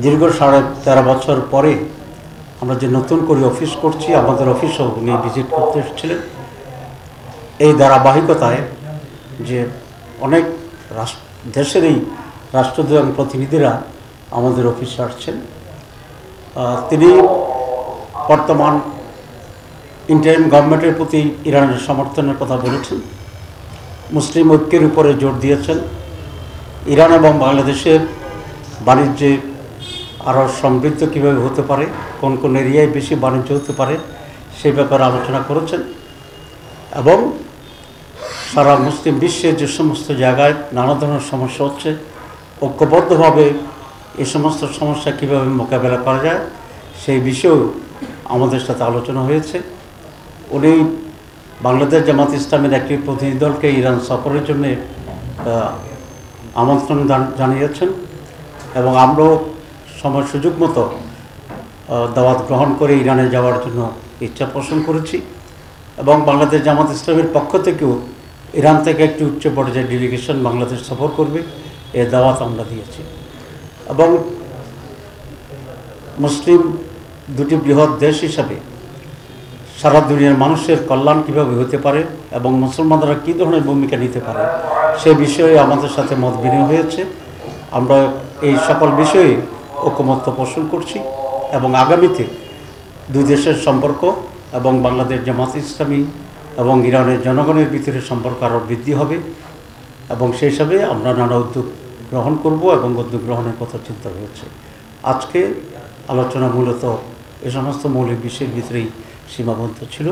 দীর্ঘ 13.5 বছর পরে আমরা যে নতুন করে অফিস করছি, আমাদের অফিসও উনি ভিজিট করতে এসেছিলেন। এই ধারাবাহিকতায় যে অনেক দেশেরই রাষ্ট্রদূত প্রতিনিধিরা আমাদের অফিসে আসছেন। তিনি বর্তমান ইন্টারিম গভর্নমেন্টের প্রতি ইরানের সমর্থনের কথা বলেছেন, মুসলিম ঐক্যের উপরে জোর দিয়েছেন, ইরান এবং বাংলাদেশের বাণিজ্যে আরও সমৃদ্ধ কীভাবে হতে পারে, কোন কোন এরিয়ায় বেশি বাণিজ্য হতে পারে সেই ব্যাপারে আলোচনা করেছেন এবং সারা মুসলিম বিশ্বের যে সমস্ত জায়গায় নানা ধরনের সমস্যা হচ্ছে, ঐক্যবদ্ধভাবে এই সমস্ত সমস্যা কীভাবে মোকাবেলা করা যায় সেই বিষয়েও আমাদের সাথে আলোচনা হয়েছে। উনি বাংলাদেশ জামাত ইসলামের একটি প্রতিনিধি দলকে ইরান সফরের জন্য আমন্ত্রণ জানিয়েছেন এবং আমরাও সময় সুযোগ মতো দাওয়াত গ্রহণ করে ইরানে যাওয়ার জন্য ইচ্ছা পোষণ করেছি এবং বাংলাদেশ জামাত ইসলামের পক্ষ থেকেও ইরান থেকে একটি উচ্চ পর্যায়ের ডেলিগেশন বাংলাদেশ সফর করবে এর দাওয়াত আমরা দিয়েছি এবং মুসলিম দুটি বৃহৎ দেশ হিসাবে সারা দুনিয়ার মানুষের কল্যাণ কীভাবে হতে পারে এবং মুসলমানরা কী ধরনের ভূমিকা নিতে পারে সে বিষয়ে আমাদের সাথে মত বিনিময় হয়েছে। আমরা এই সকল বিষয়ে ঐকমত্য পোষণ করছি এবং আগামীতে দুই দেশের সম্পর্ক এবং বাংলাদেশ জামাত ইসলামী এবং ইরানের জনগণের ভিতরে সম্পর্ক আরও বৃদ্ধি হবে এবং সেই হিসাবে আমরা নানা উদ্যোগ গ্রহণ করব এবং উদ্যোগ গ্রহণের কথা চিন্তা হয়েছে। আজকে আলোচনা মূলত এ সমস্ত মৌলিক বিষয়ের ভিতরেই সীমাবদ্ধ ছিল।